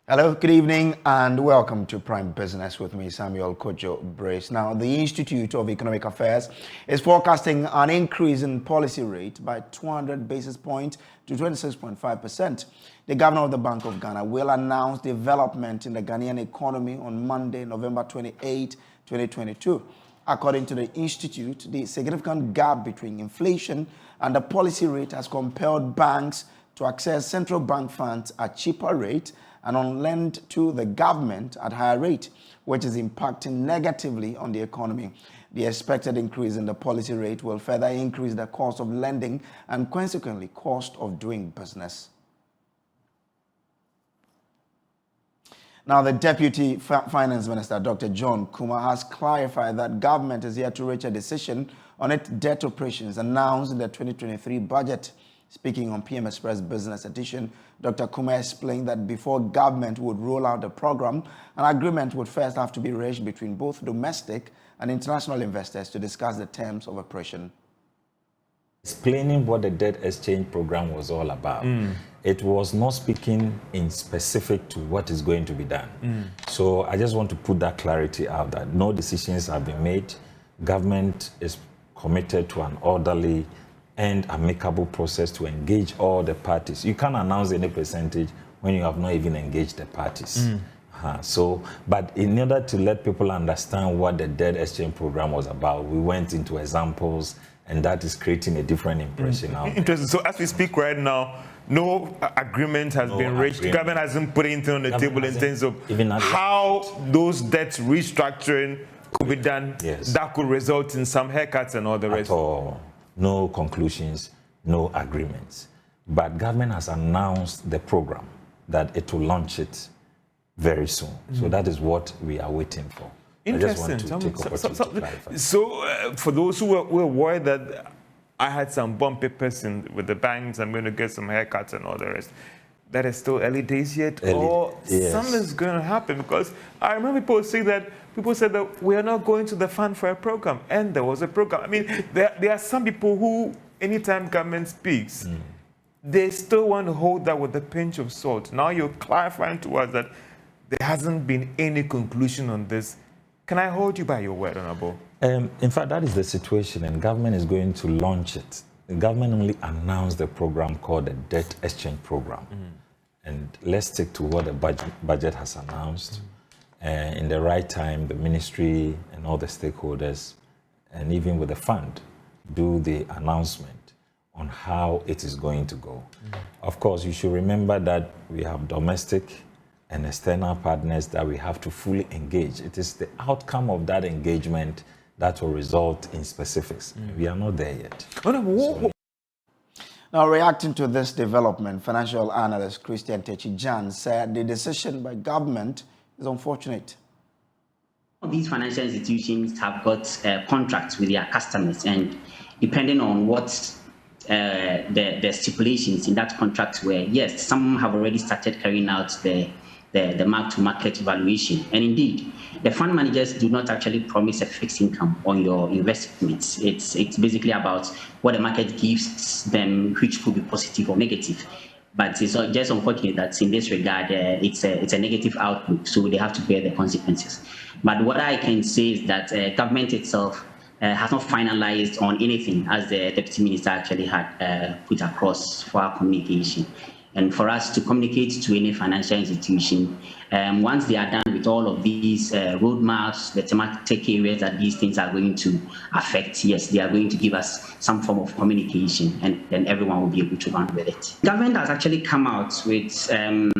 Hello, good evening, and welcome to Prime Business with me, Samuel Kojo Brace. Now, the Institute of Economic Affairs is forecasting an increase in policy rate by 200 basis points to 26.5%. The governor of the Bank of Ghana will announce development in the Ghanaian economy on Monday, November 28, 2022. According to the Institute, the significant gap between inflation and the policy rate has compelled banks to access central bank funds at cheaper rate and on lend to the government at higher rate, which is impacting negatively on the economy. The expected increase in the policy rate will further increase the cost of lending and consequently cost of doing business. Now, the Deputy Finance Minister, Dr. John Kumah, has clarified that government is yet to reach a decision on its debt operations announced in the 2023 budget. Speaking on PM Express Business Edition, Dr. Kumah explained that before government would roll out the program, an agreement would first have to be reached between both domestic and international investors to discuss the terms of operation. Explaining what the debt exchange program was all about. It was not speaking in specific to what is going to be done. So I just want to put that clarity out that no decisions have been made. Government is committed to an orderly and amicable process to engage all the parties. You can't announce any percentage when you have not even engaged the parties. But in order to let people understand what the debt exchange program was about, we went into examples, and that is creating a different impression now. Interesting. So as we speak right now, no agreement has been reached. Government hasn't put anything on the table in terms of how those debts restructuring could be done. That could result in some haircuts and all the rest. No conclusions, no agreements. But government has announced the program that it will launch it very soon. So that is what we are waiting for. Interesting. I just want to take opportunity to clarify. So for those who were worried that I had some bumpy person with the banks, I'm going to get some haircuts and all the rest, that is still early days yet? Something's going to happen? Because I remember people said that we are not going to the fund for a program, and there was a program. I mean, there are some people who, anytime government speaks, they still want to hold that with a pinch of salt. Now you're clarifying to us that there hasn't been any conclusion on this. Can I hold you by your word, Honorable? In fact, that is the situation, and government is going to launch it. The government only announced a program called the Debt Exchange Program. And let's stick to what the budget has announced. In the right time, the ministry and all the stakeholders, and even with the fund, do the announcement on how it is going to go. Of course, you should remember that we have domestic and external partners that we have to fully engage. It is the outcome of that engagement that will result in specifics. We are not there yet. Now, reacting to this development, financial analyst Christian Techijan said the decision by government is unfortunate. These financial institutions have got contracts with their customers, and depending on what the stipulations in that contract were, yes, some have already started carrying out the mark-to-market valuation. And indeed, the fund managers do not actually promise a fixed income on your investments. It's basically about what the market gives them, which could be positive or negative. But it's just unfortunate that in this regard, it's a negative outlook, so they have to bear the consequences. But what I can say is that government itself has not finalized on anything, as the Deputy Minister actually had put across for our communication. And for us to communicate to any financial institution, once they are done with all of these roadmaps, the thematic areas that these things are going to affect, yes, they are going to give us some form of communication, and then everyone will be able to run with it. Government has actually come out with the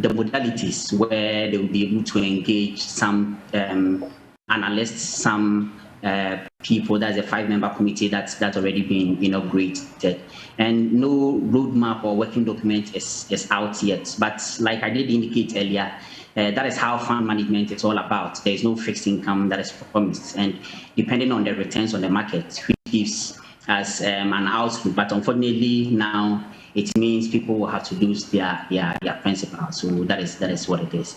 modalities where they will be able to engage some analysts, some people. That's a 5-member committee that's already been inaugurated, and no roadmap or working document is out yet. But like I did indicate earlier, that is how fund management is all about. There is no fixed income that is promised, and depending on the returns on the market, which gives us an outlook. But unfortunately now it means people will have to lose their principal. So that is what it is.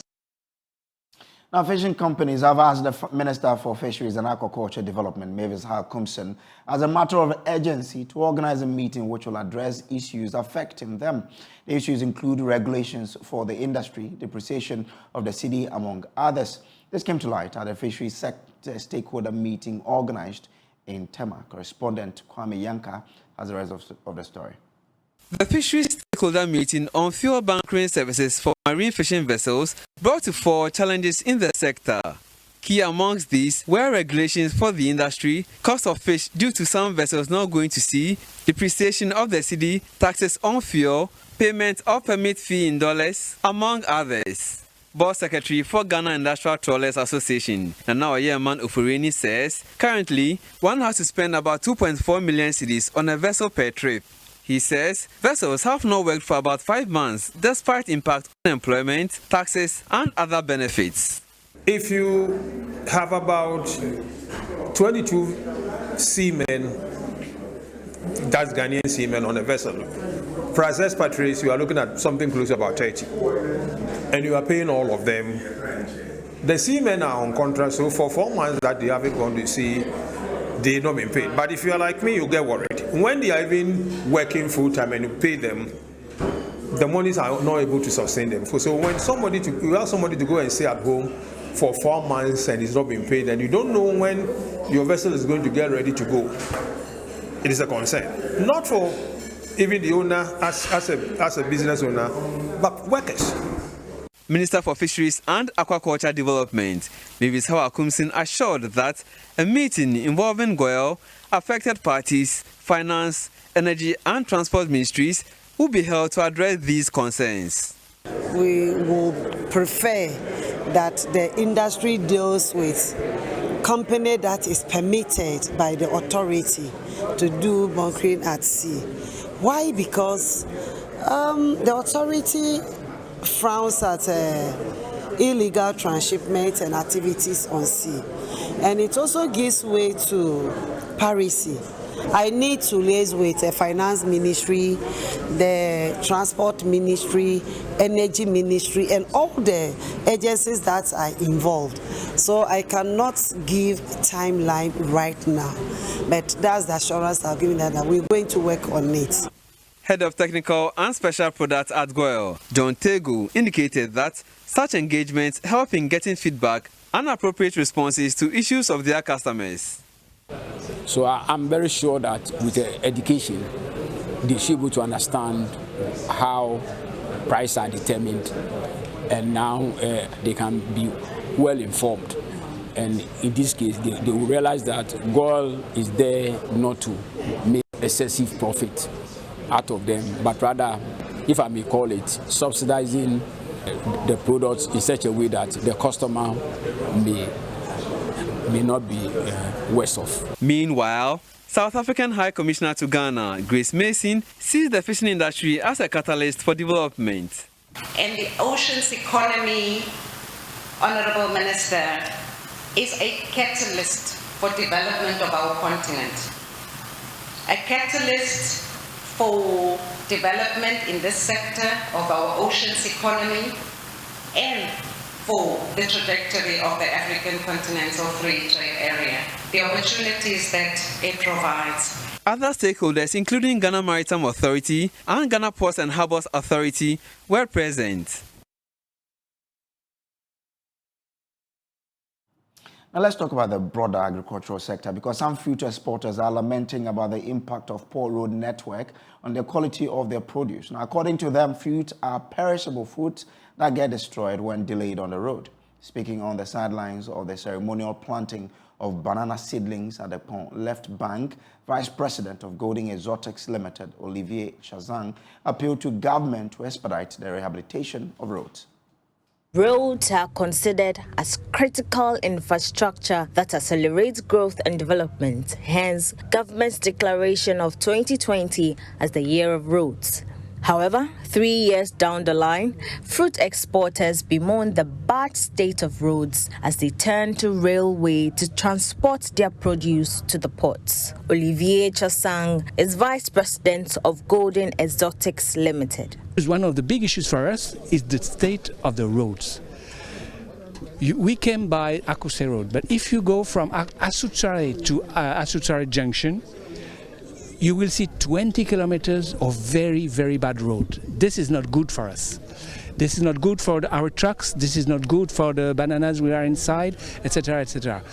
Now, fishing companies have asked the Minister for Fisheries and Aquaculture Development, Mavis Harkumson, as a matter of urgency to organize a meeting which will address issues affecting them. The issues include regulations for the industry, depreciation of the cedi, among others. This came to light at a fisheries sector stakeholder meeting organized in Tema. Correspondent Kwame Yanka has the rest of the story. The fisheries stakeholder meeting on fuel bunkering services for marine fishing vessels brought to fore challenges in the sector. Key amongst these were regulations for the industry, cost of fish due to some vessels not going to sea, depreciation of the cedi, taxes on fuel, payment of permit fee in dollars, among others. Board Secretary for Ghana Industrial Trawlers Association, Nana Oyeman Ofureni, says currently one has to spend about 2.4 million cedis on a vessel per trip. He says vessels have not worked for about 5 months despite impact on employment, taxes and other benefits. If you have about 22 seamen, that's Ghanaian seamen on a vessel, for as expatriates you are looking at something close to about 30, and you are paying all of them. The seamen are on contract, so for 4 months that they haven't gone to sea, they've not been paid. But if you are like me, you get worried. When they are even working full time and you pay them, the monies are not able to sustain them. So when you ask somebody to go and stay at home for 4 months and it's not being paid, and you don't know when your vessel is going to get ready to go, it is a concern. Not for even the owner as a business owner, but workers. Minister for Fisheries and Aquaculture Development, Mavis Harkumson, assured that a meeting involving GOIL, affected parties, finance, energy and transport ministries will be held to address these concerns. We will prefer that the industry deals with company that is permitted by the authority to do bunkering at sea. Why? Because the authority frowns at illegal transshipment and activities on sea, and it also gives way to piracy. I need to liaise with the finance ministry, the transport ministry, energy ministry, and all the agencies that are involved. So I cannot give timeline right now, but that's the assurance I've given that we're going to work on it. Head of Technical and Special Products at GOIL, John Tegu, indicated that such engagements help in getting feedback and appropriate responses to issues of their customers. So I'm very sure that with education, they should be able to understand how prices are determined, and now they can be well informed. And in this case, they will realize that GOIL is there not to make excessive profit out of them, but rather, if I may call it, subsidizing the products in such a way that the customer may not be worse off. Meanwhile, South African High Commissioner to Ghana, Grace Mason, sees the fishing industry as a catalyst for development. And the oceans economy, Honorable Minister, is a catalyst for development of our continent. A catalyst for development in this sector of our oceans economy and for the trajectory of the African continental free trade area, the opportunities that it provides. Other stakeholders, including Ghana Maritime Authority and Ghana Ports and Harbours Authority, were present. Now let's talk about the broader agricultural sector, because some fruit exporters are lamenting about the impact of poor road network on the quality of their produce. Now, according to them, fruits are perishable fruits that get destroyed when delayed on the road. Speaking on the sidelines of the ceremonial planting of banana seedlings at the Pont Left Bank, Vice President of Golden Exotics Limited, Olivier Chazang, appealed to government to expedite the rehabilitation of roads. Roads are considered as critical infrastructure that accelerates growth and development, hence government's declaration of 2020 as the year of roads. However, 3 years down the line, fruit exporters bemoan the bad state of roads as they turn to railway to transport their produce to the ports. Olivier Chazang is Vice President of Golden Exotics Limited. One of the big issues for us is the state of the roads. we came by Akuse Road, but if you go from Asutare to Asutare Junction, you will see 20 kilometers of very, very bad road. This is not good for us. This is not good for our trucks. This is not good for the bananas we are inside, etc., etc.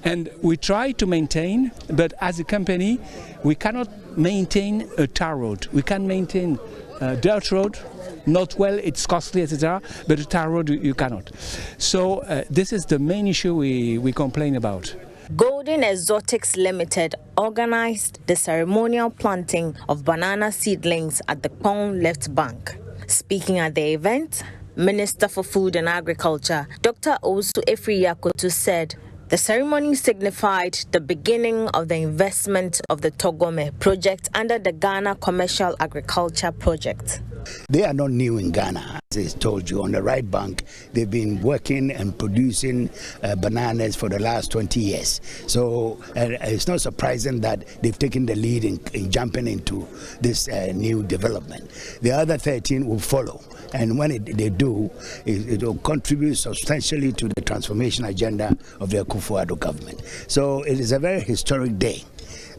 And we try to maintain, but as a company, we cannot maintain a tar road. We can maintain a dirt road, not well, it's costly, etc., but a tar road you cannot. So this is the main issue we complain about. Golden Exotics Limited organized the ceremonial planting of banana seedlings at the Pond Left Bank. Speaking at the event, Minister for Food and Agriculture, Dr. Osu Efri-Yakoto, said the ceremony signified the beginning of the investment of the Togome project under the Ghana Commercial Agriculture Project. They are not new in Ghana. As I told you, on the right bank, they've been working and producing bananas for the last 20 years. So it's not surprising that they've taken the lead in jumping into this new development. The other 13 will follow. And when they do, it will contribute substantially to the transformation agenda of the Akufo-Addo government. So it is a very historic day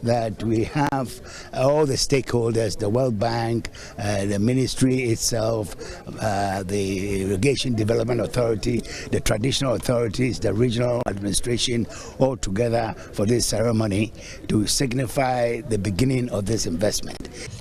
that we have all the stakeholders, the World Bank, the ministry itself, the Irrigation Development Authority, the traditional authorities, the regional administration, all together for this ceremony to signify the beginning of this investment.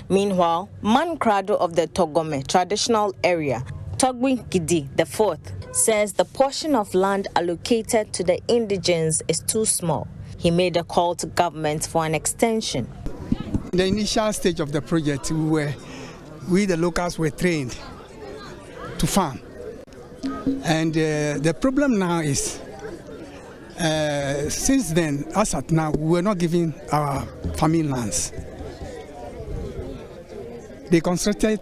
Meanwhile, Mankrado of the Togome traditional area, Togwin Gidi IV, says the portion of land allocated to the indigenes is too small. He made a call to government for an extension. In the initial stage of the project, we the locals were trained to farm. And the problem now is, since then, as at now, we were not giving our farming lands. They concentrated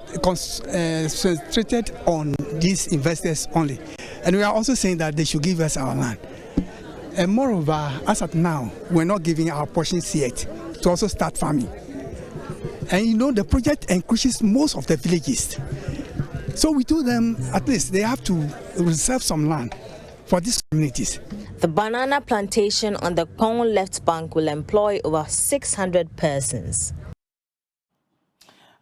on these investors only. And we are also saying that they should give us our land. And moreover, as at now, we're not giving our portions yet to also start farming. And you know, the project encourages most of the villages. So we told them at least they have to reserve some land for these communities. The banana plantation on the Pond Left Bank will employ over 600 persons.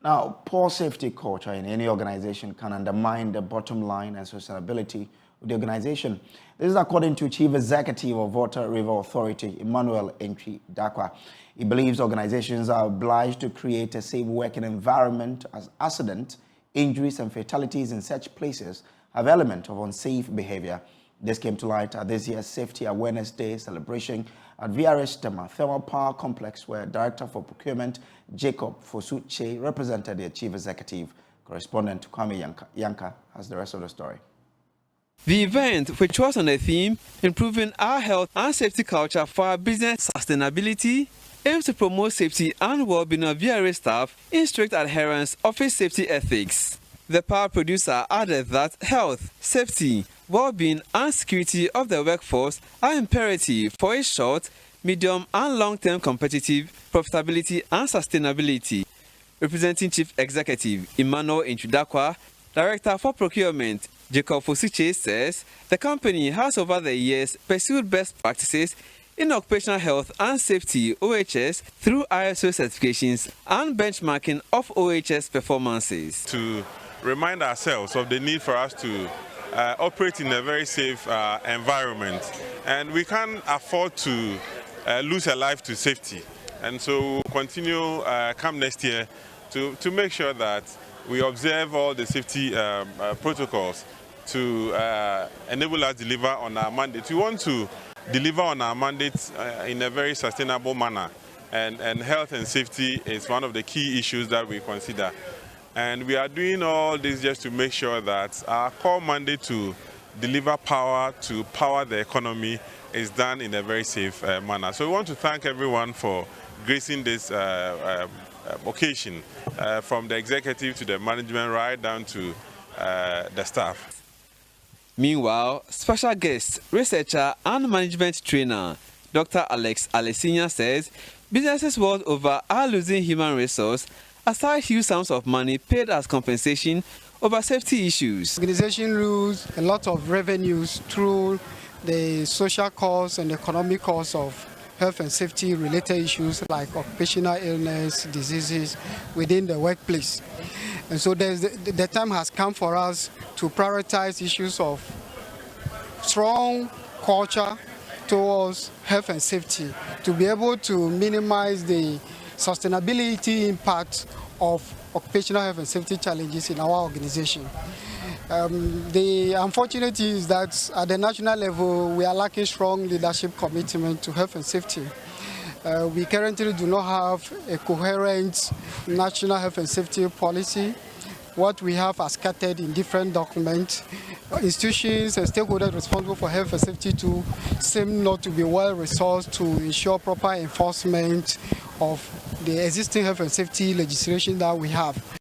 Now, poor safety culture in any organization can undermine the bottom line and sustainability of the organization. This is according to Chief Executive of Water River Authority, Emmanuel Dakwa. He believes organizations are obliged to create a safe working environment as accidents, injuries, and fatalities in such places have elements of unsafe behavior. This came to light at this year's Safety Awareness Day celebration at VRS Tema Thermal Power Complex, where Director for Procurement Jacob Fosuche represented the Chief Executive. Correspondent Kwame Yanka has the rest of the story. The event, which was on the theme, Improving Our Health and Safety Culture for Our Business Sustainability, aims to promote safety and well-being of VRA staff in strict adherence of its safety ethics. The power producer added that health, safety, well-being and security of the workforce are imperative for its short, medium and long-term competitive profitability and sustainability. Representing Chief Executive Emmanuel Dakwa, Director for Procurement Jacob Fosuche says the company has over the years pursued best practices in occupational health and safety (OHS) through ISO certifications and benchmarking of OHS performances. To remind ourselves of the need for us to operate in a very safe environment, and we can't afford to lose a life to safety. And so we'll continue come next year to make sure that we observe all the safety protocols to enable us to deliver on our mandate. We want to deliver on our mandates in a very sustainable manner, and health and safety is one of the key issues that we consider. And we are doing all this just to make sure that our core mandate to deliver power to power the economy is done in a very safe manner. So we want to thank everyone for gracing this occasion, from the executive to the management right down to the staff. Meanwhile, special guest, researcher and management trainer Dr. Alex Alessinia says businesses world over are losing human resource aside huge sums of money paid as compensation over safety issues. Organization lose a lot of revenues through the social costs and economic costs of health and safety related issues like occupational illness, diseases within the workplace. And so the time has come for us to prioritize issues of strong culture towards health and safety to be able to minimize the sustainability impact of occupational health and safety challenges in our organization. The unfortunate is that at the national level, we are lacking strong leadership commitment to health and safety. We currently do not have a coherent national health and safety policy. What we have are scattered in different documents. Institutions and stakeholders responsible for health and safety too seem not to be well resourced to ensure proper enforcement of the existing health and safety legislation that we have.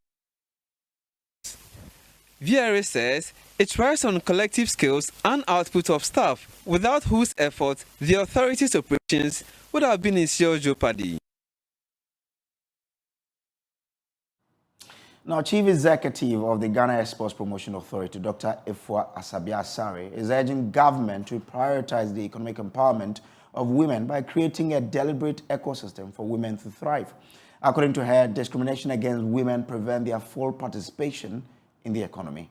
VRA says it relies on collective skills and output of staff, without whose efforts the authority's operations would have been in serious jeopardy. Now, Chief Executive of the Ghana Exports Promotion Authority, Dr. Efua Asabia-Asare, is urging government to prioritize the economic empowerment of women by creating a deliberate ecosystem for women to thrive. According to her, discrimination against women prevents their full participation in the economy.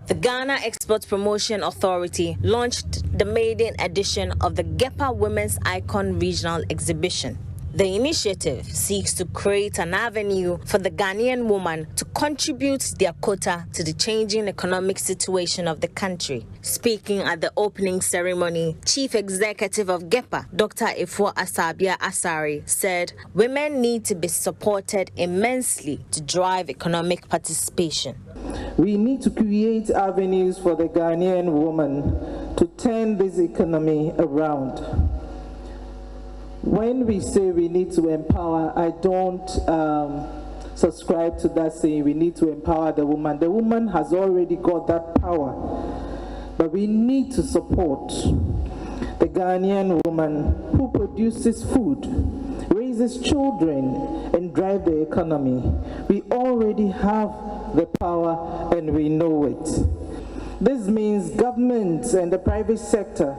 The Ghana Exports Promotion Authority launched the maiden edition of the GEPA Women's Icon Regional Exhibition. The initiative seeks to create an avenue for the Ghanaian woman to contribute their quota to the changing economic situation of the country. Speaking at the opening ceremony, Chief Executive of GEPA, Dr. Efua Asabia-Asare, said women need to be supported immensely to drive economic participation. We need to create avenues for the Ghanaian woman to turn this economy around. When we say we need to empower, I don't subscribe to that saying we need to empower the woman. The woman has already got that power, but we need to support the Ghanaian woman who produces food, raises children, and drives the economy. We already have the power and we know it. This means government and the private sector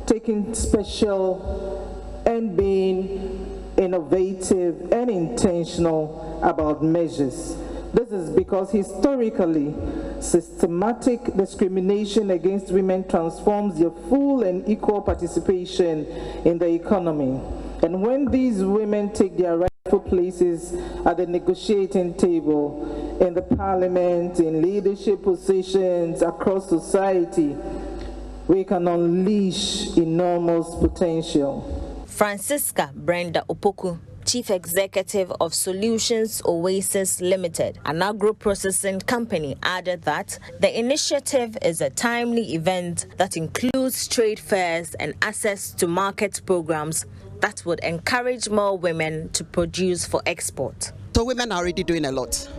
taking special and being innovative and intentional about measures. This is because historically, systematic discrimination against women transforms their full and equal participation in the economy. And when these women take their rightful places at the negotiating table, in the parliament, in leadership positions across society, we can unleash enormous potential. Francisca Brenda Opoku, Chief Executive of Solutions Oasis Limited, an agro-processing company, added that the initiative is a timely event that includes trade fairs and access to market programs that would encourage more women to produce for export. So women are already doing a lot.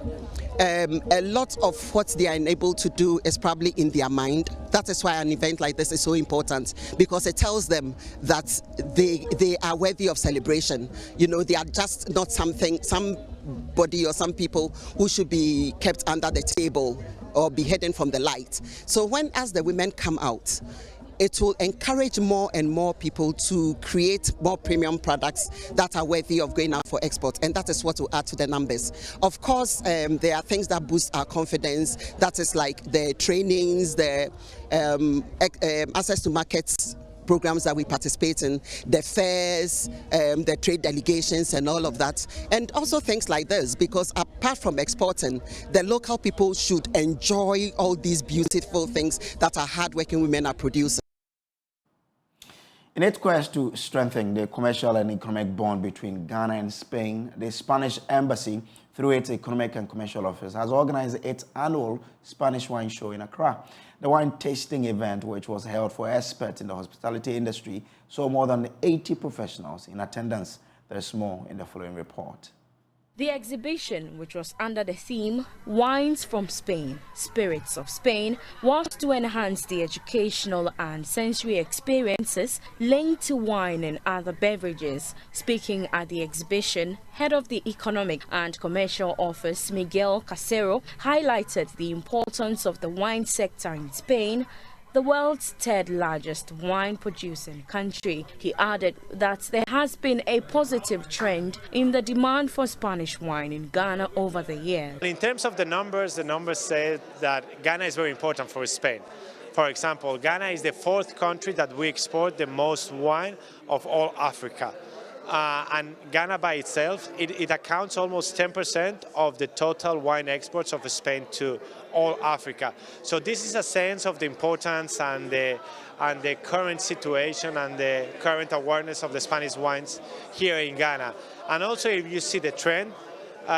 A lot of what they are able to do is probably in their mind. That is why an event like this is so important, because it tells them that they are worthy of celebration. You know, they are just not somebody or some people who should be kept under the table or be hidden from the light. So as the women come out, it will encourage more and more people to create more premium products that are worthy of going out for export, and that is what will add to the numbers. Of course, there are things that boost our confidence. That is like the trainings, the access to markets programs that we participate in, the fairs, the trade delegations and all of that. And also things like this, because apart from exporting, the local people should enjoy all these beautiful things that our hardworking women are producing. In its quest to strengthen the commercial and economic bond between Ghana and Spain, the Spanish Embassy, through its Economic and Commercial Office, has organized its annual Spanish Wine Show in Accra. The wine tasting event, which was held for experts in the hospitality industry, saw more than 80 professionals in attendance. There is more in the following report. The exhibition, which was under the theme Wines from Spain, Spirits of Spain, was to enhance the educational and sensory experiences linked to wine and other beverages. Speaking at the exhibition, head of the Economic and Commercial Office, Miguel Casero, highlighted the importance of the wine sector in Spain the world's third largest wine producing country. He added that there has been a positive trend in the demand for Spanish wine in Ghana over the years. In terms of the numbers say that Ghana is very important for Spain. For example, Ghana is the 4th country that we export the most wine of all Africa. And Ghana by itself, it accounts almost 10% of the total wine exports of Spain to all Africa. So this is a sense of the importance and the current situation and the current awareness of the Spanish wines here in Ghana. And also if you see the trend,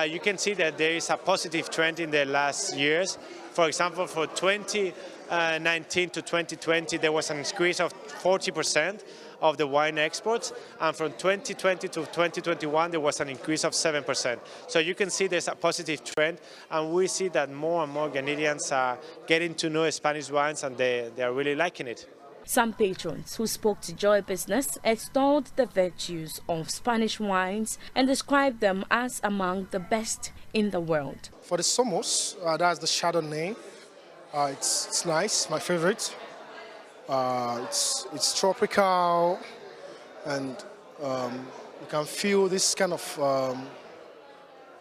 you can see that there is a positive trend in the last years. For example, for 2019 to 2020, there was an increase of 40% of the wine exports, and from 2020 to 2021 there was an increase of 7%. So you can see there's a positive trend, and we see that more and more Ghanaians are getting to know Spanish wines, and they are really liking it. Some patrons who spoke to Joy Business extolled the virtues of Spanish wines and described them as among the best in the world. For the Somos, that's the Chardonnay. It's nice, my favorite. It's tropical, and you can feel this kind of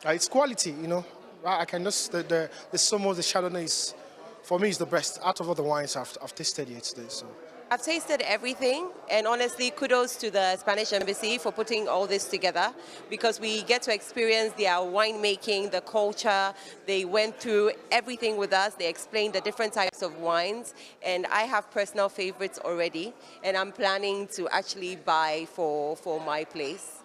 it's quality, you know. I can just the Somos, the Chardonnay is, for me, is the best out of all the wines I've tasted here today. So I've tasted everything, and honestly, kudos to the Spanish Embassy for putting all this together, because we get to experience their winemaking, the culture. They went through everything with us. They explained the different types of wines, and I have personal favorites already, and I'm planning to actually buy for my place.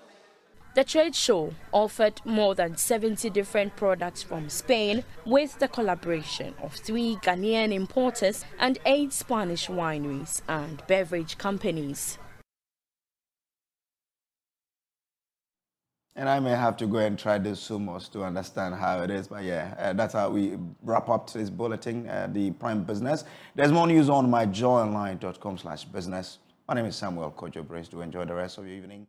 The trade show offered more than 70 different products from Spain, with the collaboration of 3 Ghanaian importers and 8 Spanish wineries and beverage companies. And I may have to go and try this Somos to understand how it is. But yeah, that's how we wrap up today's bulletin, the Prime Business. There's more news on myjoyonline.com/business. My name is Samuel Kojo Brace. Do enjoy the rest of your evening.